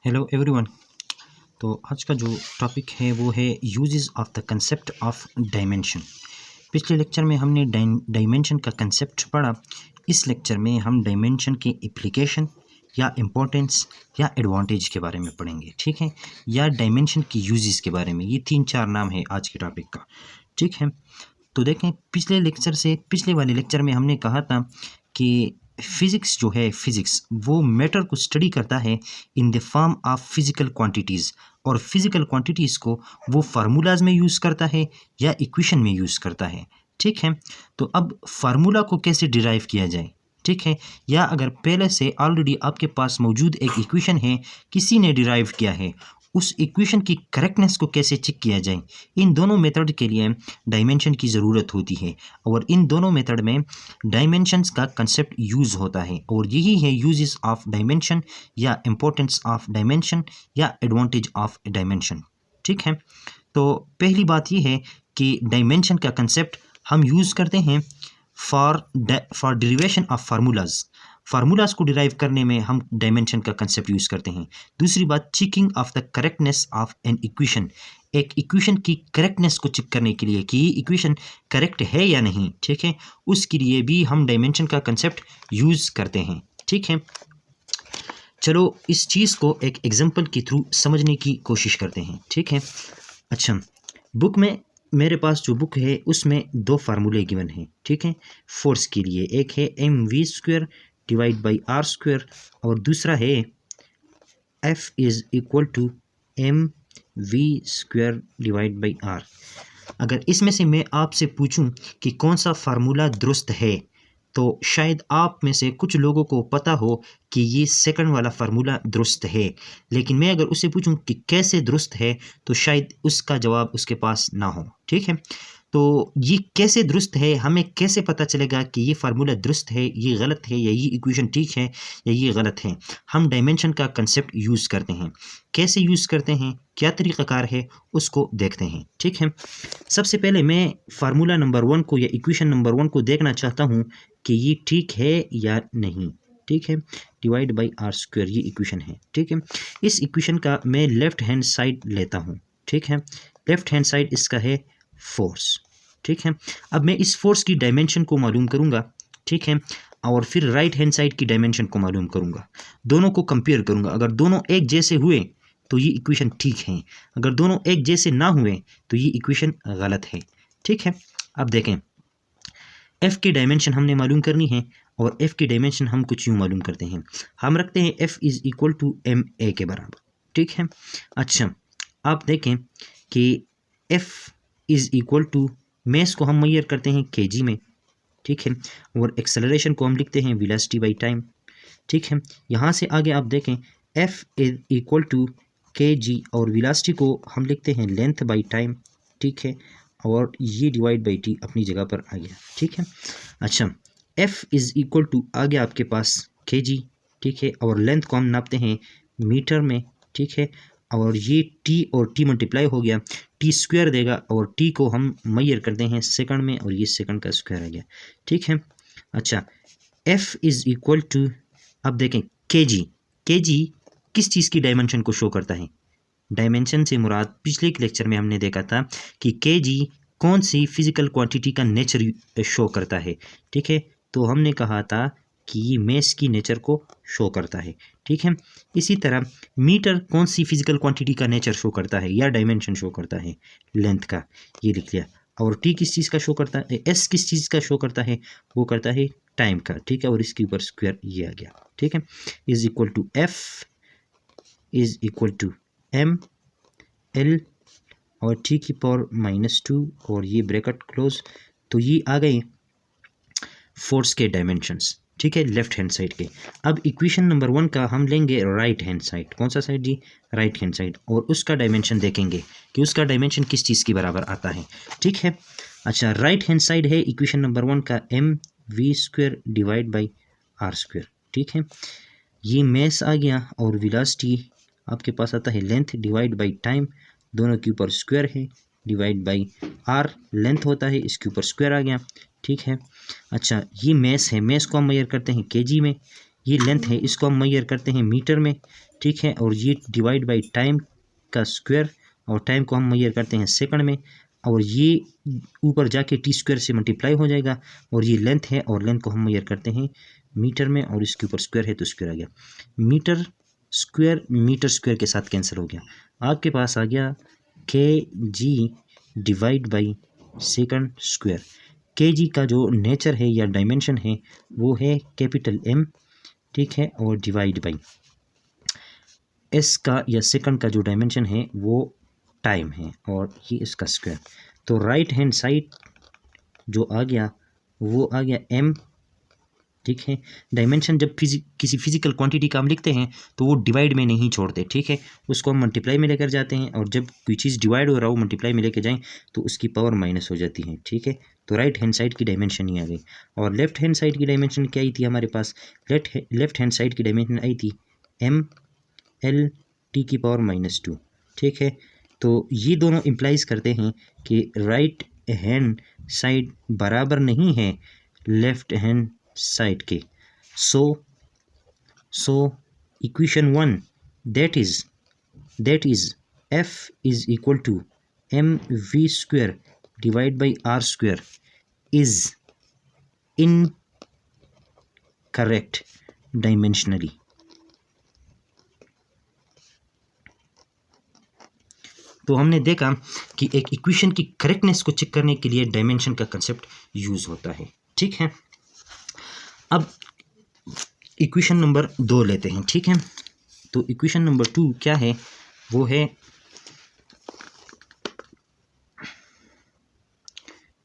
Hello everyone. तो आज का जो टॉपिक है वो है uses of the concept of dimension. पिछले लेक्चर में हमने डायमेंशन का कंसेप्ट पढ़ा। इस लेक्चर में हम डायमेंशन के एप्लीकेशन या इम्पोर्टेंस या एडवांटेज के बारे में पढ़ेंगे, ठीक है, या डायमेंशन की यूजेस के बारे में। ये 3-4 नाम है आज के टॉपिक का, ठीक है। तो देखें, पिछले वाले लेक्चर में हमने कहा था कि फिज़िक्स जो है, फिज़िक्स वो मैटर को स्टडी करता है in the form of physical quantities, और फिज़िकल क्वांटिटीज़ को वो फार्मूलाज में यूज़ करता है या इक्वेशन में यूज़ करता है, ठीक है। तो अब फार्मूला को कैसे डिराइव किया जाए, ठीक है, या अगर पहले से ऑलरेडी आपके पास मौजूद एक इक्वेशन है, किसी ने डिराइव किया है, उस इक्वेशन की करेक्टनेस को कैसे चेक किया जाए, इन दोनों मेथड के लिए डायमेंशन की ज़रूरत होती है। और इन दोनों मेथड में डायमेंशंस का कंसेप्ट यूज़ होता है, और यही है यूजेस ऑफ डायमेंशन या इम्पोर्टेंस ऑफ डायमेंशन या एडवांटेज ऑफ डायमेंशन, ठीक है। तो पहली बात यह है कि डायमेंशन का कंसेप्ट हम यूज़ करते हैं फॉर डेरिवेशन ऑफ फार्मूलाज को डिराइव करने में हम डायमेंशन का कंसेप्ट यूज़ करते हैं। दूसरी बात, checking of the correctness of an equation, एक इक्वेशन की करेक्टनेस को चेक करने के लिए कि ये इक्वेशन करेक्ट है या नहीं, ठीक है, उसके लिए भी हम डायमेंशन का कंसेप्ट यूज़ करते हैं, ठीक है। चलो इस चीज़ को एक एग्जांपल के थ्रू समझने की कोशिश करते हैं, ठीक है। अच्छा, बुक में मेरे पास जो बुक है उसमें 2 फार्मूले गिवन हैं, ठीक है, फोर्स के लिए। एक है mv² डिवाइड बाई r², और दूसरा है F is equal to mv² divide by r। अगर इसमें से मैं आपसे पूछूं कि कौन सा फार्मूला दुरुस्त है, तो शायद आप में से कुछ लोगों को पता हो कि ये सेकंड वाला फार्मूला दुरुस्त है, लेकिन मैं अगर उससे पूछूं कि कैसे दुरुस्त है, तो शायद उसका जवाब उसके पास ना हो, ठीक है। तो ये कैसे दुरुस्त है, हमें कैसे पता चलेगा कि ये फार्मूला दुरुस्त है, ये गलत है, या ये इक्वेशन ठीक है या ये गलत है। हम डायमेंशन का कंसेप्ट यूज़ करते हैं। कैसे यूज़ करते हैं, क्या तरीक़ाकार है, उसको देखते हैं, ठीक है। सबसे पहले मैं फार्मूला नंबर 1 को या इक्वेशन नंबर 1 को देखना चाहता हूँ कि ये ठीक है या नहीं, ठीक है। डिवाइड बाई r², ये इक्वेशन है, ठीक है। इस इक्वेशन का मैं लेफ्ट हैंड साइड लेता हूँ, ठीक है। लेफ्ट हैंड साइड इसका है फोर्स, ठीक है। अब मैं इस फोर्स की डायमेंशन को मालूम करूँगा, ठीक है, और फिर राइट हैंड साइड की डायमेंशन को मालूम करूँगा। दोनों को कंपेयर करूँगा। अगर दोनों एक जैसे हुए तो ये इक्वेशन ठीक है, अगर दोनों एक जैसे ना हुए तो ये इक्वेशन गलत है, ठीक है। अब देखें, f की डायमेंशन हमने मालूम करनी है, और f की डायमेंशन हम कुछ यूँ मालूम करते हैं। हम रखते हैं f is equal to ma के बराबर, ठीक है। अच्छा, आप देखें कि f is equal to, mass को हम मेजर करते हैं kg में, ठीक है, और एक्सेलरेशन को हम लिखते हैं वेलोसिटी बाई टाइम, ठीक है। यहाँ से आगे आप देखें f is equal to kg, और वेलोसिटी को हम लिखते हैं लेंथ बाई टाइम, ठीक है, और ये डिवाइड बाई टी अपनी जगह पर आ गया, ठीक है। अच्छा, f इज़ इक्वल टू आ गया आपके पास kg, ठीक है, और लेंथ को हम नापते हैं मीटर में, ठीक है, और ये t और t मल्टीप्लाई हो गया, t² देगा, और t को हम मेजर करते हैं सेकंड में, और ये सेकंड का स्क्वायर आ गया, ठीक है। अच्छा, f इज़ इक्वल टू, अब देखें kg किस चीज़ की डायमेंशन को शो करता है। डायमेंशन से मुराद पिछले के लेक्चर में हमने देखा था कि kg कौन सी फिजिकल क्वांटिटी का नेचर शो करता है, ठीक है। तो हमने कहा था कि ये मेस की नेचर को शो करता है, ठीक है। इसी तरह मीटर कौन सी फिजिकल क्वांटिटी का नेचर शो करता है या डायमेंशन शो करता है, लेंथ का, ये लिख लिया। और t किस चीज़ का शो करता है, s किस चीज़ का शो करता है, वो करता है टाइम का, ठीक है, और इसके ऊपर स्क्वायर ये आ गया, ठीक है। Is equal to f is equal to m l और t की पावर -2, और ये ब्रैकेट क्लोज। तो ये आ गए फोर्स के डायमेंशंस, ठीक है, लेफ्ट हैंड साइड के। अब इक्वेशन नंबर 1 का हम लेंगे राइट हैंड साइड। कौन सा साइड जी, राइट हैंड साइड, और उसका डायमेंशन देखेंगे कि उसका डायमेंशन किस चीज़ के बराबर आता है, ठीक है। अच्छा, राइट हैंड साइड है इक्वेशन नंबर 1 का mv² डिवाइड बाई r², ठीक है। ये मेस आ गया, और वेलोसिटी आपके पास आता है लेंथ डिवाइड बाई टाइम, दोनों के ऊपर स्क्वायर है, डिवाइड बाई r लेंथ होता है, इसके ऊपर स्क्वायर आ गया, ठीक है। अच्छा, ये मेस है, मेस को हम मेजर करते हैं kg में, ये लेंथ है, इसको हम मेजर करते हैं मीटर में, ठीक है, और ये डिवाइड बाई टाइम का स्क्वायर, और टाइम को हम मेजर करते हैं सेकंड में, और ये ऊपर जाके टी स्क्वायर से मल्टीप्लाई हो जाएगा, और ये लेंथ है और लेंथ को हम मेजर करते हैं मीटर में, और इसके ऊपर स्क्वायर है तो स्क्वायर आ गया। मीटर स्क्वायर के साथ कैंसिल हो गया, आपके पास आ गया के जी डिवाइड बाई सेकंड स्क्वायर। के जी का जो नेचर है या डायमेंशन है वो है कैपिटल एम, ठीक है, और डिवाइड बाई एस का या सेकंड का जो डायमेंशन है वो टाइम है, और ये इसका स्क्वायर। तो राइट हैंड साइड जो आ गया वो आ गया एम, ठीक है। डायमेंशन जब किसी फिजिकल क्वांटिटी का हम लिखते हैं तो वो डिवाइड में नहीं छोड़ते, ठीक है, उसको हम मल्टीप्लाई में लेकर जाते हैं, और जब कोई चीज़ डिवाइड हो रहा हो मल्टीप्लाई में लेकर जाएं तो उसकी पावर माइनस हो जाती है, ठीक है। तो राइट हैंड साइड की डायमेंशन ही आ गई, और लेफ्ट हैंड साइड की डायमेंशन क्या आई थी हमारे पास, लेफ्ट हैंड साइड की डायमेंशन आई थी एम एल टी की पावर -2, ठीक है। तो ये दोनों इम्प्लाइज करते हैं कि राइट हैंड साइड बराबर नहीं है लेफ्ट हैंड साइड के। So equation 1 that is F is equal to mv square divide by r square is incorrect dimensionally. तो हमने देखा कि एक इक्वेशन की करेक्टनेस को चेक करने के लिए डायमेंशन का कंसेप्ट यूज होता है, ठीक है। अब इक्वेशन नंबर 2 लेते हैं, ठीक है। तो इक्वेशन नंबर 2 क्या है, वो है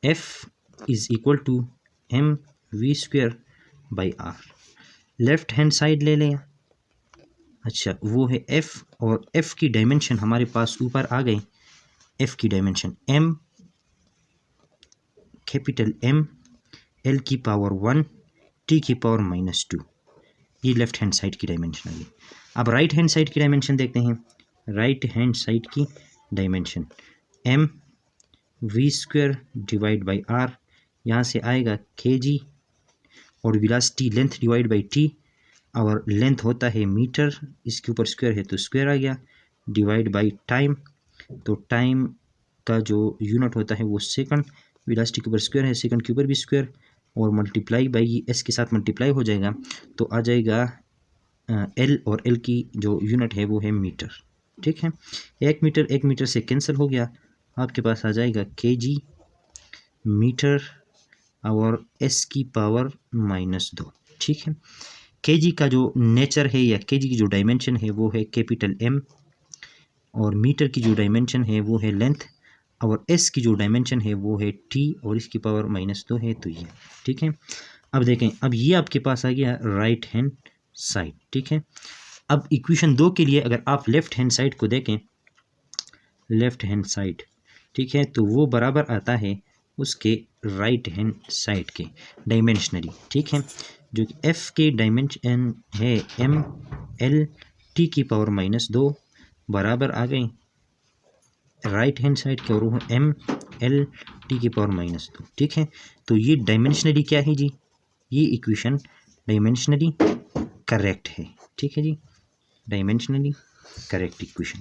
F is equal to M V square by R. Left hand side ले लें, अच्छा वो है F, और F की डायमेंशन हमारे पास ऊपर आ गई। F की dimension M, capital M, L की पावर 1, T की पावर -2, ये लेफ्ट हैंड साइड की डायमेंशन आ गई। अब राइट हैंड साइड की डायमेंशन देखते हैं। राइट हैंड साइड की dimension M v square divide by R, यहाँ से आएगा kg, और velocity length divide by t, और लेंथ होता है मीटर, इसके ऊपर स्क्वायर है तो स्क्वायर आ गया, डिवाइड बाई टाइम, तो टाइम का जो यूनिट होता है वो सेकंड, वेलोसिटी के ऊपर स्क्वायर है, सेकंड के ऊपर भी स्क्वायर, और मल्टीप्लाई बाई एस के साथ मल्टीप्लाई हो जाएगा, तो आ जाएगा एल, और एल की जो यूनिट है वो है मीटर, ठीक है। एक मीटर से कैंसिल हो गया, आपके पास आ जाएगा kg मीटर और एस की पावर -2, ठीक है। kg का जो नेचर है या kg की जो डायमेंशन है वो है कैपिटल M, और मीटर की जो डायमेंशन है वो है लेंथ, और s की जो डायमेंशन है वो है t, और इसकी पावर -2 है, तो ये, ठीक है। अब देखें, अब ये आपके पास आ गया राइट हैंड साइड, ठीक है। अब इक्वेशन 2 के लिए अगर आप लेफ्ट हैंड साइड को देखें, लेफ्ट हैंड साइड, ठीक है, तो वो बराबर आता है उसके राइट हैंड साइड के डायमेंशनली, ठीक है, जो कि F के डायमेंशन है एम एल टी की पावर -2 बराबर आ गई राइट हैंड साइड के, और वो एम एल टी की पावर -2, ठीक है। तो ये डायमेंशनली क्या है जी, ये इक्वेशन डायमेंशनली करेक्ट है, ठीक है जी, डायमेंशनली करेक्ट इक्वेशन।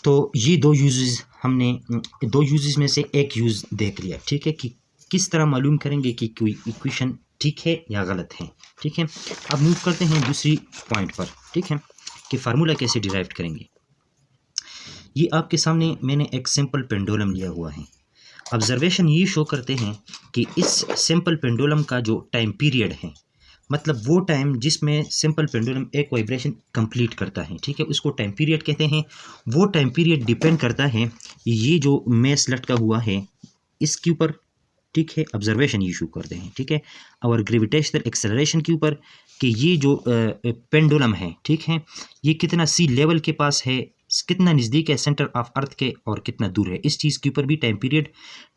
तो ये दो यूजेस में से एक यूज़ देख लिया, ठीक है, कि किस तरह मालूम करेंगे कि कोई इक्वेशन ठीक है या गलत है, ठीक है। अब मूव करते हैं दूसरी पॉइंट पर, ठीक है, कि फार्मूला कैसे डिराइव करेंगे। ये आपके सामने मैंने एक सिंपल पेंडुलम लिया हुआ है। ऑब्जर्वेशन ये शो करते हैं कि इस सिंपल पेंडुलम का जो टाइम पीरियड है, मतलब वो टाइम जिसमें सिंपल पेंडुलम एक वाइब्रेशन कंप्लीट करता है, ठीक है, उसको टाइम पीरियड कहते हैं। वो टाइम पीरियड डिपेंड करता है ये जो मेस लटका हुआ है इसके ऊपर, ठीक है, ऑब्जर्वेशन इशू करते हैं, ठीक है, और ग्रेविटेशनल एक्सेलरेशन के ऊपर कि ये जो पेंडुलम है, ठीक है, ये कितना सी लेवल के पास है, कितना नज़दीक है सेंटर ऑफ अर्थ के, और कितना दूर है, इस चीज़ के ऊपर भी टाइम पीरियड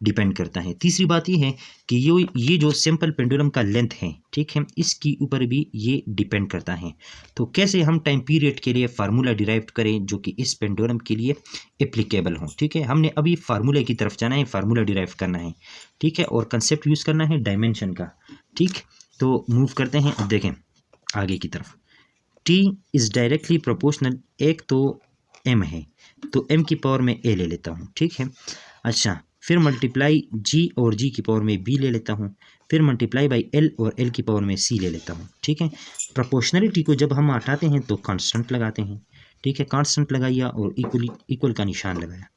डिपेंड करता है। तीसरी बात ये है कि ये जो सिंपल पेंडुलम का लेंथ है, ठीक है, इसके ऊपर भी ये डिपेंड करता है। तो कैसे हम टाइम पीरियड के लिए फार्मूला डिराइव करें जो कि इस पेंडुलम के लिए एप्लीकेबल हो, ठीक है। हमने अभी फार्मूले की तरफ जाना है, फार्मूला डिराइव करना है, ठीक है, और कंसेप्ट यूज़ करना है डायमेंशन का, ठीक। तो मूव करते हैं। अब देखें, आगे की तरफ। टी इज़ डायरेक्टली प्रोपोर्शनल, एक तो एम है तो एम की पावर में ए ले लेता हूँ, ठीक है। अच्छा, फिर मल्टीप्लाई जी और जी की पावर में बी ले लेता हूँ, फिर मल्टीप्लाई बाई एल और एल की पावर में सी ले लेता हूँ, ठीक है। प्रोपोर्शनलिटी को जब हम हटाते हैं तो कांस्टेंट लगाते हैं, ठीक है। कांस्टेंट लगाइए और इक्वल का निशान लगाया।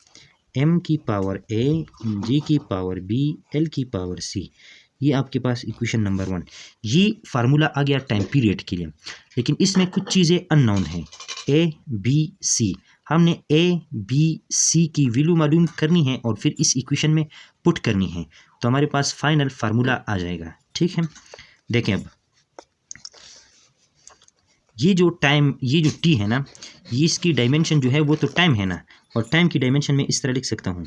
एम की पावर ए, जी की पावर बी, एल की पावर सी, ये आपके पास इक्वेशन नंबर 1। ये फार्मूला आ गया टाइम पीरियड के लिए, लेकिन इसमें कुछ चीज़ें अननोन हैं। ए बी सी, हमने ए बी सी की वैल्यू मालूम करनी है और फिर इस इक्वेशन में पुट करनी है, तो हमारे पास फाइनल फार्मूला आ जाएगा, ठीक है। देखें अब ये जो टी है ना, ये इसकी डायमेंशन जो है वो तो टाइम है ना, और टाइम की डायमेंशन में इस तरह लिख सकता हूँ,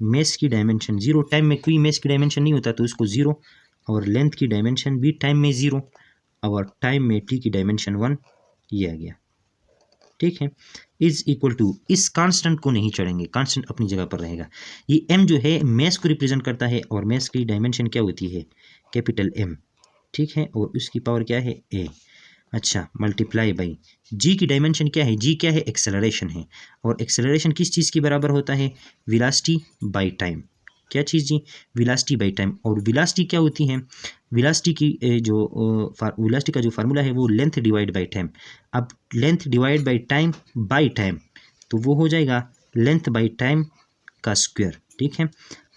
मेश की डायमेंशन 0, टाइम में कोई मेश की डायमेंशन नहीं होता तो उसको 0, और लेंथ की डायमेंशन भी टाइम में 0, और टाइम में टी की डायमेंशन 1, ये आ गया, ठीक है। इज इक्वल टू, इस कांस्टेंट को नहीं चढ़ेंगे, कांस्टेंट अपनी जगह पर रहेगा। ये एम जो है मेश को रिप्रेजेंट करता है और मेश की डायमेंशन क्या होती है, कैपिटल एम, ठीक है, और उसकी पावर क्या है, ए। अच्छा, मल्टीप्लाई बाई जी की डायमेंशन क्या है, जी क्या है, एक्सेलरेशन है, और एक्सेलरेशन किस चीज़ के बराबर होता है, वेलोसिटी बाई टाइम। क्या चीज़ जी, वेलोसिटी बाई टाइम। और वेलोसिटी क्या होती है, वेलोसिटी की वेलोसिटी का जो फार्मूला है वो लेंथ डिवाइड बाई टाइम। अब लेंथ डिवाइड बाई टाइम तो वो हो जाएगा लेंथ बाई टाइम का स्क्वायर, ठीक है।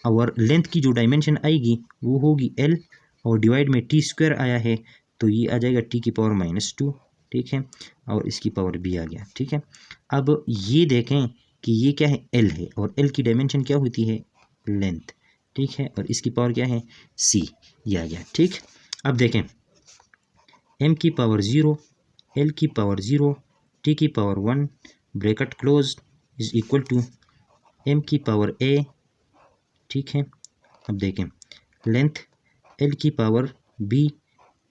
और लेंथ की जो डायमेंशन आएगी वो होगी एल, और डिवाइड में टी स्क्वायर आया है तो ये आ जाएगा टी की पावर -2, ठीक है, और इसकी पावर बी आ गया, ठीक है। अब ये देखें कि ये क्या है, एल है, और एल की डायमेंशन क्या होती है, लेंथ, ठीक है, और इसकी पावर क्या है, सी, ये आ गया, ठीक। अब देखें एम की पावर 0, एल की पावर 0, टी की power 1, bracket close, is equal to M की पावर ए, ठीक है। अब देखें लेंथ एल की पावर बी,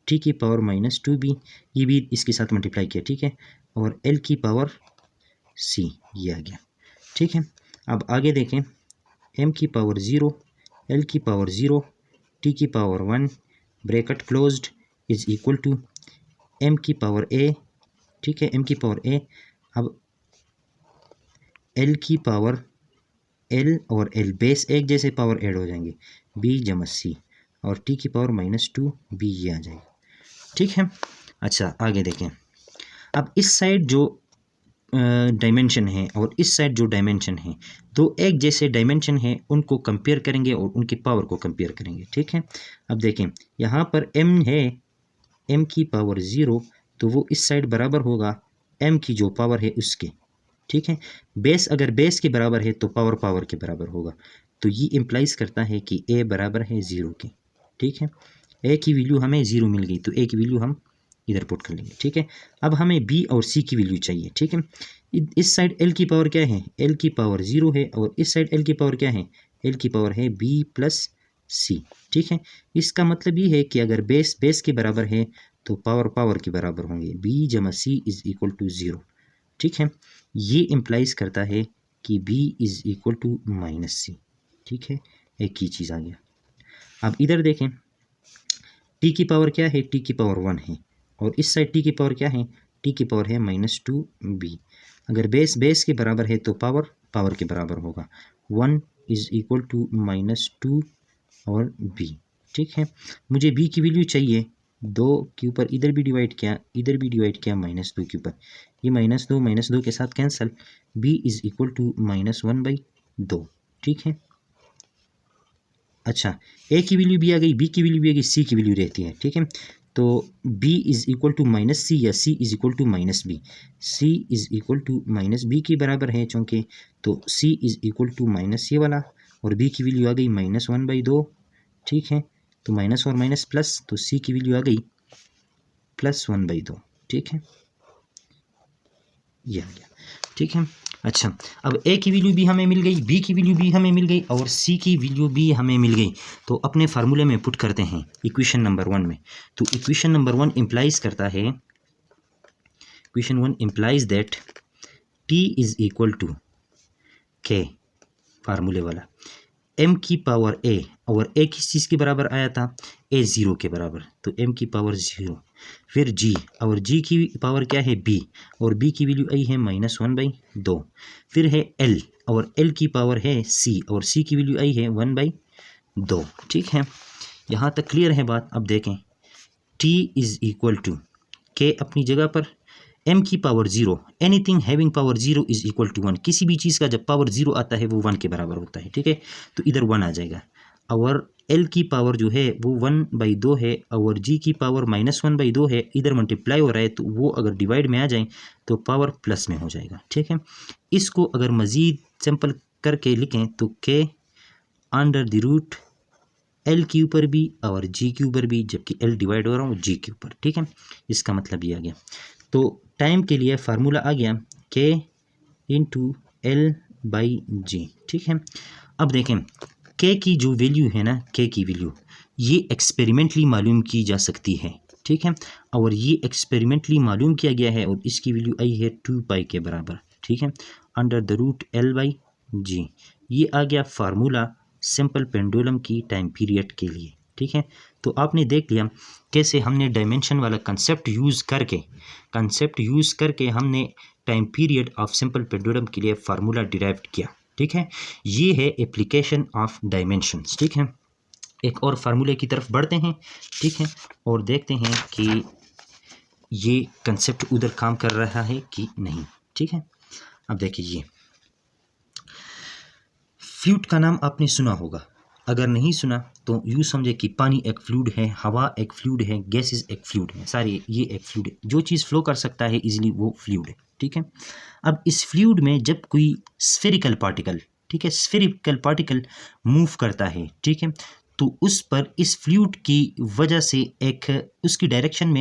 टी की पावर -2b, ये भी इसके साथ मल्टीप्लाई किया, ठीक है, और एल की पावर सी, ये आ गया, ठीक है। अब आगे देखें एम की पावर 0, एल की पावर 0, टी की power 1, bracket closed, is equal to M की पावर ए, ठीक है, एम की पावर ए। अब एल की पावर एल और एल बेस एक जैसे पावर ऐड हो जाएंगे, बी जमा सी, और टी की पावर -2b, ये आ जाएगा, ठीक है। अच्छा, आगे देखें। अब इस साइड जो डायमेंशन है और इस साइड जो डायमेंशन है, दो एक जैसे डायमेंशन है, उनको कंपेयर करेंगे और उनकी पावर को कंपेयर करेंगे, ठीक है। अब देखें यहाँ पर m है, m की पावर 0, तो वो इस साइड बराबर होगा m की जो पावर है उसके, ठीक है। बेस अगर बेस के बराबर है तो पावर पावर के बराबर होगा, तो ये इम्प्लाइज करता है कि a बराबर है 0 के, ठीक है। a की वैल्यू हमें 0 मिल गई तो a की वैल्यू हम इधर पुट कर लेंगे, ठीक है। अब हमें b और c की वैल्यू चाहिए, ठीक है। इस साइड l की पावर क्या है, l की पावर 0 है, और इस साइड l की पावर क्या है, l की पावर है b प्लस c, ठीक है। इसका मतलब ये है कि अगर बेस बेस के बराबर है तो पावर पावर के बराबर होंगे, b जमा c इज इक्वल टू 0, ठीक है। ये इम्प्लाइज करता है कि b is equal to -c, ठीक है, एक ही चीज़ आ गया। अब इधर देखें t की पावर क्या है, t की पावर 1 है, और इस साइड t की पावर क्या है, t की पावर है -2b। अगर बेस बेस के बराबर है तो पावर पावर के बराबर होगा, 1 इज इक्वल टू -2 और b, ठीक है। मुझे b की वैल्यू चाहिए, 2 के ऊपर इधर भी डिवाइड किया, इधर भी डिवाइड किया, -2 के ऊपर, ये -2 के साथ cancel, b is equal to -1/2, ठीक है। अच्छा, a की वैल्यू भी आ गई, b की वैल्यू भी आ गई, c की वैल्यू रहती है, ठीक है। तो b is equal to -c या c is equal to -b, c is equal to -b के बराबर है चूँकि, तो c इज इक्वल टू ये वाला, और b की वैल्यू आ गई -1/2, ठीक है। तो माइनस और माइनस प्लस, तो c की वैल्यू आ गई +1/2, ठीक है, ये आ गया, ठीक है। अच्छा, अब a की वैल्यू भी हमें मिल गई, b की वैल्यू भी हमें मिल गई, और c की वैल्यू भी हमें मिल गई, तो अपने फार्मूले में पुट करते हैं इक्वेशन नंबर 1 में। तो इक्वेशन नंबर 1 इम्प्लाइज करता है, equation 1 implies that t is equal to k, फार्मूले वाला, m की पावर a, और a किस चीज़ के बराबर आया था, a 0 के बराबर, तो m की पावर 0, फिर g, और g की पावर क्या है b, और b की वैल्यू आई है -1/2। फिर है l, और l की पावर है c, और c की वैल्यू आई है 1/2। ठीक है, यहाँ तक क्लियर है बात। अब देखें t is equal to k अपनी जगह पर, m की power 0, anything having power 0 is equal to 1। किसी भी चीज़ का जब पावर 0 आता है वो 1 के बराबर होता है। ठीक है, तो इधर 1 आ जाएगा। और l की पावर जो है वो 1/2 है, और g की पावर -1/2 है। इधर मल्टीप्लाई हो रहा है तो वो अगर डिवाइड में आ जाए तो पावर प्लस में हो जाएगा। ठीक है, इसको अगर मज़ीद सिंपल करके लिखें तो k under the root l के ऊपर भी और g के ऊपर भी, जबकि l डिवाइड हो रहा हूँ g के ऊपर। ठीक है, इसका मतलब ये आ गया। तो टाइम के लिए फार्मूला आ गया k इंटू l/g। ठीक है, अब देखें k की जो वैल्यू है ना, k की वैल्यू ये एक्सपेरिमेंटली मालूम की जा सकती है। ठीक है, और ये एक्सपेरिमेंटली मालूम किया गया है, और इसकी वैल्यू आई है 2π के बराबर। ठीक है, अंडर द रूट l/g। ये आ गया फार्मूला सिंपल पेंडुलम की टाइम पीरियड के लिए। ठीक है, तो आपने देख लिया कैसे हमने डायमेंशन वाला कंसेप्ट यूज़ करके हमने time period of simple pendulum के लिए फार्मूला डिराइव किया। ठीक है, ये है एप्लीकेशन ऑफ डायमेंशंस। ठीक है, एक और फार्मूले की तरफ बढ़ते हैं। ठीक है, और देखते हैं कि ये कंसेप्ट उधर काम कर रहा है कि नहीं। ठीक है, अब देखिए ये फ्लूइड का नाम आपने सुना होगा, अगर नहीं सुना तो यूँ समझे कि पानी एक फ्लूइड है, हवा एक फ्लूइड है, गैसेस एक फ्लूइड है, सारे ये एक फ्लूइड है। जो चीज़ फ्लो कर सकता है इजीली वो फ्लूइड है। ठीक है, अब इस फ्लूइड में जब कोई स्फेरिकल पार्टिकल, ठीक है, स्फेरिकल पार्टिकल मूव करता है, ठीक है, तो उस पर इस फ्लूइड की वजह से एक उसकी डायरेक्शन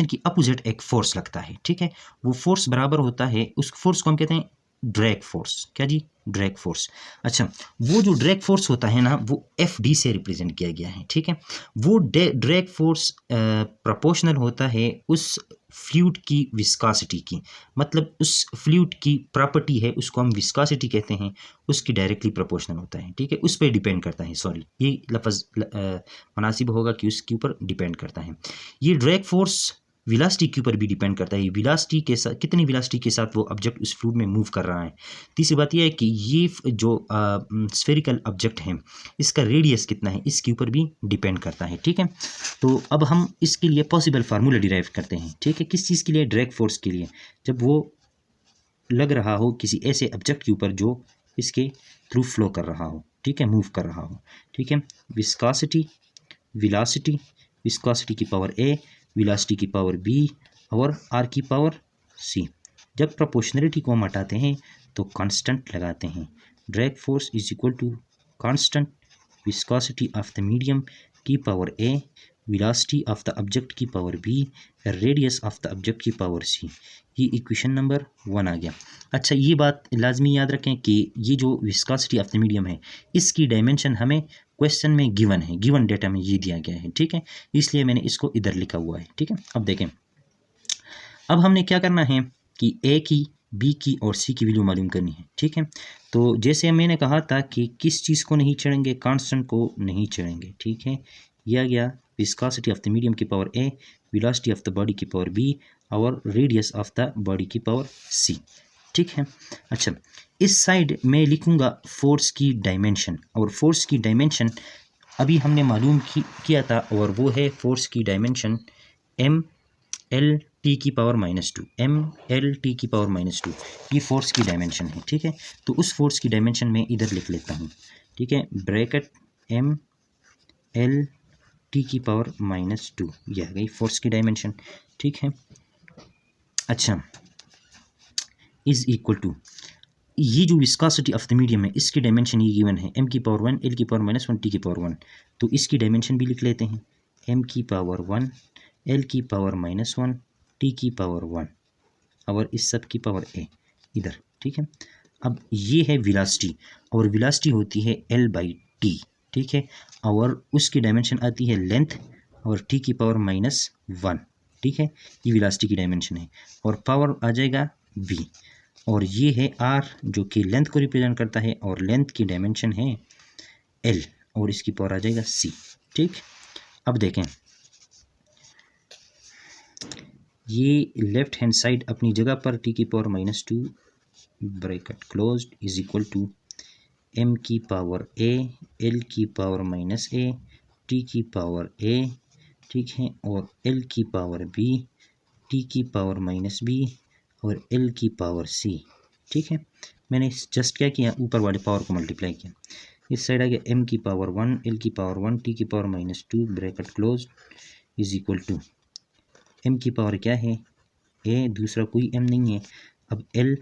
की अपोजिट एक फोर्स लगता है। ठीक है, वो फोर्स बराबर होता है, उस फोर्स को हम कहते हैं ड्रैग फोर्स। क्या जी? Drag force. अच्छा, वो जो ड्रैग फोर्स होता है ना वो FD से रिप्रेजेंट किया गया है। ठीक है, वो ड्रैग फोर्स प्रोपोर्शनल होता है उस फ्लूइड की विस्कोसिटी की, मतलब उस फ्लूइड की प्रॉपर्टी है उसको हम विस्कोसिटी कहते हैं, उसकी डायरेक्टली प्रोपोर्शनल होता है। ठीक है, उस पर डिपेंड करता है, सॉरी ये लफ्ज़ मुनासिब होगा कि उसके ऊपर डिपेंड करता है। ये ड्रैग फोर्स वेलोसिटी के ऊपर भी डिपेंड करता है, वेलोसिटी के साथ कितनी वेलोसिटी के साथ वो ऑब्जेक्ट उस फ्लूइड में मूव कर रहा है। तीसरी बात यह है कि ये जो स्फेरिकल ऑब्जेक्ट है इसका रेडियस कितना है इसके ऊपर भी डिपेंड करता है। ठीक है, तो अब हम इसके लिए पॉसिबल फार्मूला डिराइव करते हैं। ठीक है, किस चीज़ के लिए? ड्रैग फोर्स के लिए, जब वो लग रहा हो किसी ऐसे ऑब्जेक्ट के ऊपर जो इसके थ्रू फ्लो कर रहा हो, ठीक है, मूव कर रहा हो। ठीक है, विस्कोसिटी, वेलोसिटी, विस्कोसिटी की पावर A, वेलोसिटी की पावर B और R की पावर C। जब प्रोपोर्शनलिटी को हम हटाते हैं तो कांस्टेंट लगाते हैं। Drag force is equal to constant viscosity of the medium की power A, velocity of the object की power B, radius of the object की पावर C। ये इक्वेशन नंबर 1 आ गया। अच्छा, ये बात लाजमी याद रखें कि ये जो विस्कोसिटी ऑफ द मीडियम है इसकी डायमेंशन हमें क्वेश्चन में गिवन है, गिवन डेटा में ये दिया गया है। ठीक है, इसलिए मैंने इसको इधर लिखा हुआ है। ठीक है, अब देखें, अब हमने क्या करना है कि A की, B की और C की वैल्यू मालूम करनी है। ठीक है, तो जैसे मैंने कहा था कि किस चीज़ को नहीं छेड़ेंगे, कांस्टेंट को नहीं छेड़ेंगे। ठीक है, यह गया विस्कोसिटी ऑफ द मीडियम की power A, velocity of the body की पावर B और रेडियस ऑफ द बॉडी की पावर C। ठीक है, अच्छा इस साइड में लिखूंगा फोर्स की डायमेंशन, और फोर्स की डायमेंशन अभी हमने मालूम किया था, और वो है फोर्स की डायमेंशन MLT की पावर -2, MLT की पावर -2, ये फोर्स की डायमेंशन है। ठीक है, तो उस फोर्स की डायमेंशन में इधर लिख लेता हूँ। ठीक है, ब्रैकेट MLT की पावर -2, यह आ गई फोर्स की डायमेंशन। ठीक है, अच्छा इज इक्वल टू ये जो विस्कोसिटी ऑफ द मीडियम है इसकी डायमेंशन ये गिवन है m की पावर 1, l की पावर -1, t की पावर 1। तो इसकी डायमेंशन भी लिख लेते हैं, m की पावर 1, l की पावर -1, t की पावर 1 और इस सब की पावर a इधर। ठीक है, अब ये है वेलोसिटी, और वेलोसिटी होती है L/t। ठीक है, और उसकी डायमेंशन आती है लेंथ और t की पावर -1। ठीक है, ये वेलोसिटी की डायमेंशन है, और पावर आ जाएगा v, और ये है r जो कि लेंथ को रिप्रेजेंट करता है, और लेंथ की डायमेंशन है l, और इसकी पावर आ जाएगा c। ठीक, अब देखें ये लेफ्ट हैंड साइड अपनी जगह पर टी की power -2 bracket closed is equal to m की पावर a l की पावर -a t की पावर a, ठीक है, और l की पावर b t की पावर -b और l की पावर c, ठीक है। मैंने जस्ट क्या किया, ऊपर वाले पावर को मल्टीप्लाई किया। इस साइड आ गया m की पावर 1 l की पावर 1 t की power -2 bracket close is equal to m की पावर क्या है a, दूसरा कोई m नहीं है। अब l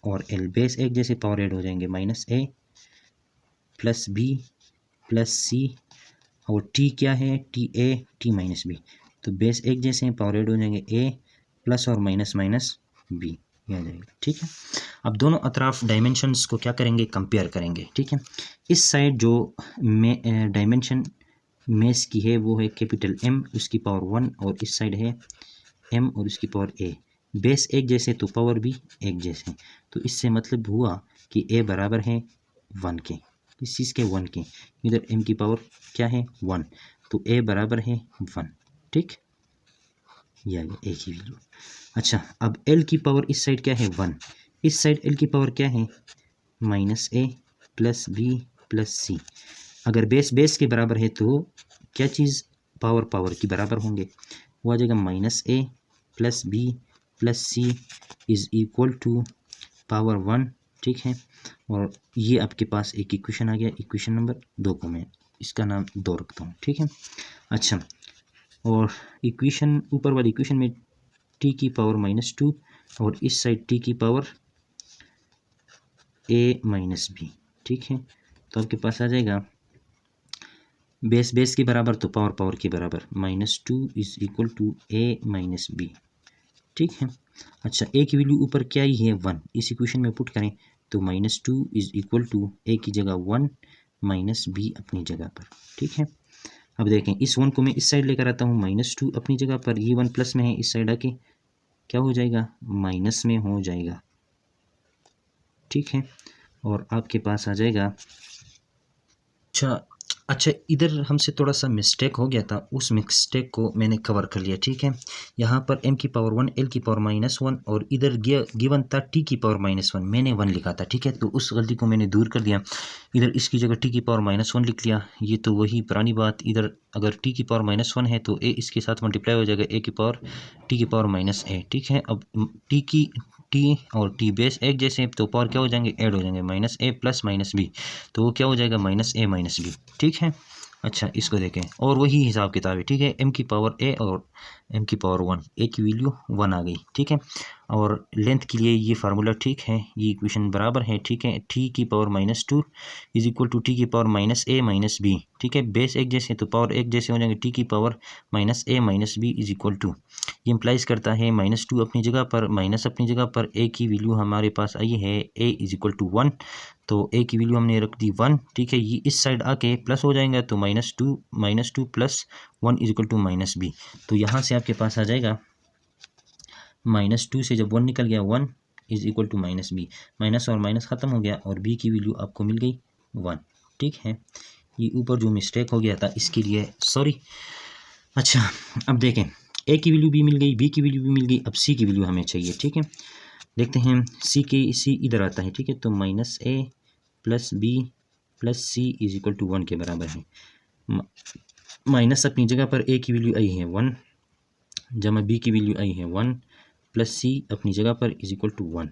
और l बेस एक जैसे पावर ऐड हो जाएंगे, -a plus b plus c, और t क्या है, t a t -b, तो बेस एक जैसे हैं, पावर ऐड हो जाएंगे, a प्लस और माइनस b ये आ जाएगा, ठीक है। अब दोनों अतराफ डायमेंशंस को क्या करेंगे, कंपेयर करेंगे, ठीक है। इस साइड जो डायमेंशन मेस की है वो है कैपिटल M, उसकी पावर 1, और इस साइड है m और उसकी पावर a। बेस एक जैसे तो पावर भी एक जैसे, तो इससे मतलब हुआ कि a बराबर है 1 के, इस चीज़ के 1 के, इधर m की पावर क्या है 1, तो a बराबर है 1, ठीक, ये आ गया a की वैल्यू। अच्छा, अब l की पावर इस साइड क्या है 1, इस साइड l की पावर क्या है -a plus b plus c। अगर बेस के बराबर है तो क्या चीज़ पावर की बराबर होंगे, वो आ जाएगा -a plus b plus c is equal to power 1, ठीक है। और ये आपके पास एक इक्वेशन आ गया, इक्वेशन नंबर 2 को मैं इसका नाम 2 रखता हूँ, ठीक है। अच्छा, और इक्वेशन ऊपर वाली इक्वेशन में t की पावर -2 और इस साइड t की पावर a -b, ठीक है। तो आपके पास आ जाएगा बेस के बराबर तो पावर के बराबर, -2 is equal to a -b, ठीक है। अच्छा, a की वैल्यू ऊपर क्या ही है 1, इस इक्वेशन में पुट करें तो -2 इज इक्वल टू a की जगह 1 -b अपनी जगह पर, ठीक है। अब देखें, इस 1 को मैं इस साइड लेकर आता हूँ, -2 अपनी जगह पर, ये 1 प्लस में है, इस साइड आके क्या हो जाएगा, माइनस में हो जाएगा, ठीक है। और आपके पास आ जाएगा, अच्छा इधर हमसे थोड़ा सा मिस्टेक हो गया था, उस मिस्टेक को मैंने कवर कर लिया, ठीक है। यहाँ पर m की पावर 1 l की पावर -1 और इधर गिवन था t की पावर -1, मैंने 1 लिखा था, ठीक है। तो उस गलती को मैंने दूर कर दिया, इधर इसकी जगह t की पावर -1 लिख लिया। ये तो वही पुरानी बात, इधर अगर t की पावर -1 है तो a इसके साथ मल्टीप्लाई हो जाएगा, a की पावर t की पावर -a, ठीक है। अब t और t बेस एक जैसे हैं तो पावर क्या हो जाएंगे, ऐड हो जाएंगे, -a प्लस -b, तो वो क्या हो जाएगा, -a -b, ठीक है। अच्छा, इसको देखें, और वही हिसाब किताब है, ठीक है। m की पावर a और m की पावर 1, a की वैल्यू 1 आ गई, ठीक है। और लेंथ के लिए ये फार्मूला ठीक है, ये इक्वेशन बराबर है, ठीक है। t की power -2 is equal to t की पावर -a -b, ठीक है। बेस एक जैसे तो पावर एक जैसे हो जाएंगे, t की power -a -b is equal to, ये इम्प्लाइज करता है -2 अपनी जगह पर, माइनस अपनी जगह पर, a की वैल्यू हमारे पास आई है a इज इक्वल टू 1, तो a की वैल्यू हमने रख दी 1, ठीक है। ये इस साइड आके प्लस हो जाएगा, तो -2 plus 1 is equal to -b, तो यहाँ से आपके पास आ जाएगा -2 से जब 1 निकल गया, 1 is equal to -b, minus और माइनस ख़त्म हो गया और b की वैल्यू आपको मिल गई 1, ठीक है। ये ऊपर जो मिस्टेक हो गया था इसके लिए सॉरी। अच्छा, अब देखें, a की वैल्यू भी मिल गई, b की वैल्यू भी मिल गई, अब c की वैल्यू हमें चाहिए, ठीक है। देखते हैं, c इधर आता है, ठीक है। तो -a plus b plus c is equal to 1 के बराबर है। माइनस अपनी जगह पर a की वैल्यू आई है 1, जमा b की वैल्यू आई है 1, प्लस c अपनी जगह पर इज इक्वल टू 1,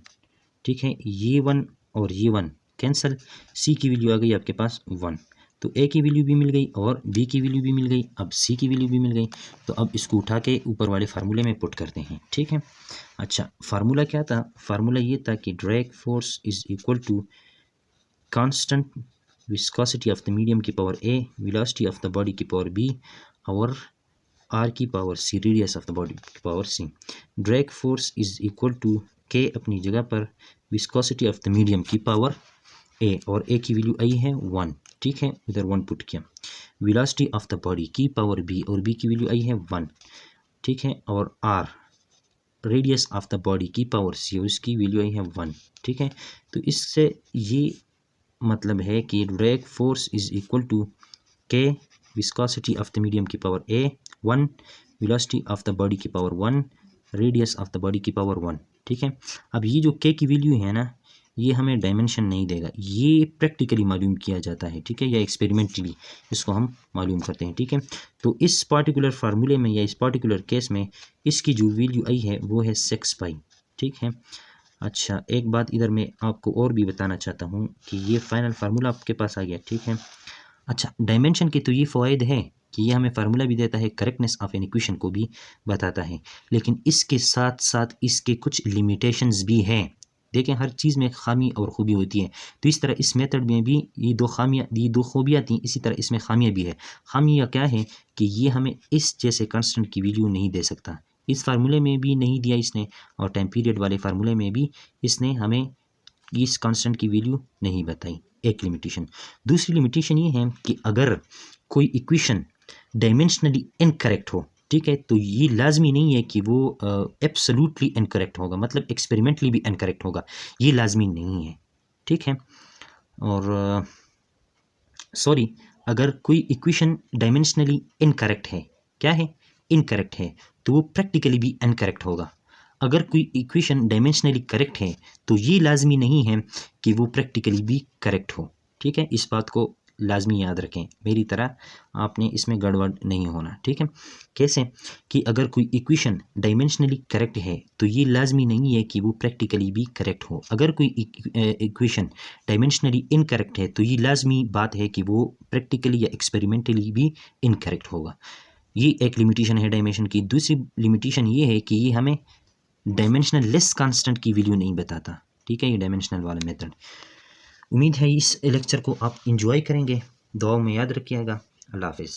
ठीक है। ये 1 और ये 1 कैंसिल, c की वैल्यू आ गई आपके पास 1, तो a की वैल्यू भी मिल गई और b की वैल्यू भी मिल गई, अब c की वैल्यू भी मिल गई। तो अब इसको उठा के ऊपर वाले फार्मूले में पुट करते हैं, ठीक है। अच्छा, फार्मूला क्या था, फार्मूला ये था कि drag force is equal to constant viscosity of the medium की power a, velocity of the body की पावर b और r की power c, radius of the body की power c। Drag force is equal to k अपनी जगह पर, viscosity of the medium की power a, और a की वैल्यू आई है 1, ठीक है, इधर 1 पुट किया। वेलोसिटी ऑफ द बॉडी की पावर b, और b की वैल्यू आई है 1, ठीक है। और r radius of the body की पावर c, और इसकी वैल्यू आई है 1, ठीक है। तो इससे ये मतलब है कि drag force is equal to k viscosity of the medium की power a 1, velocity of the body की power 1 radius of the body की पावर 1। ठीक है, अब ये जो के की वैल्यू है ना, ये हमें डायमेंशन नहीं देगा, ये प्रैक्टिकली मालूम किया जाता है। ठीक है, या एक्सपेरिमेंटली इसको हम मालूम करते हैं। ठीक है, तो इस पार्टिकुलर फार्मूले में या इस पार्टिकुलर केस में इसकी जो वैल्यू आई है वो है 6 पाई। ठीक है, अच्छा एक बात इधर मैं आपको और भी बताना चाहता हूँ कि ये फाइनल फार्मूला आपके पास आ गया। ठीक है, अच्छा डायमेंशन के तो ये फ़ायदे हैं कि ये हमें फार्मूला भी देता है, करेक्टनेस ऑफ एन इक्वेशन को भी बताता है, लेकिन इसके साथ साथ इसके कुछ लिमिटेशंस भी हैं। देखें, हर चीज़ में खामी और खूबी होती है, तो इस तरह इस मेथड में भी ये दो खूबियाँ थी, इसी तरह इसमें खामियाँ भी है। खामियाँ क्या है कि ये हमें इस जैसे कांस्टेंट की वैल्यू नहीं दे सकता, इस फार्मूले में भी नहीं दिया इसने, और टाइम पीरियड वाले फार्मूले में भी इसने हमें इस कांस्टेंट की वैल्यू नहीं बताई, एक लिमिटेशन। दूसरी लिमिटेशन ये है कि अगर कोई इक्वेशन डायमेंशनली इनकरेक्ट हो, ठीक है, तो ये लाजमी नहीं है कि वो एब्सोल्युटली इनकरेक्ट होगा, मतलब एक्सपेरिमेंटली भी इनकरेक्ट होगा, ये लाजमी नहीं है। ठीक है, और सॉरी, अगर कोई इक्वेशन डायमेंशनली इनकरेक्ट है, क्या है, इनकरेक्ट है, तो वो प्रैक्टिकली भी इनकरेक्ट होगा। अगर कोई इक्वेशन डायमेंशनली करेक्ट है तो ये लाजमी नहीं है कि वो प्रैक्टिकली भी करेक्ट हो। ठीक है, इस बात को लाजमी याद रखें, मेरी तरह आपने इसमें गड़बड़ नहीं होना। ठीक है, कैसे कि अगर कोई इक्वेशन डायमेंशनली करेक्ट है तो ये लाजमी नहीं है कि वो प्रैक्टिकली भी करेक्ट हो। अगर कोई इक्वेशन डायमेंशनली इनकरेक्ट है तो ये लाजमी बात है कि वो प्रैक्टिकली या एक्सपेरिमेंटली भी इनकरेक्ट होगा। ये एक लिमिटेशन है डायमेंशन की। दूसरी लिमिटेशन ये है कि ये हमें डायमेंशनल लेस कांस्टेंट की वैल्यू नहीं बताता। ठीक है, ये डायमेंशनल वाला मेथड। उम्मीद है इस लेक्चर को आप इंजॉय करेंगे, दुआ में याद रखिएगा। अल्लाह हाफिज़।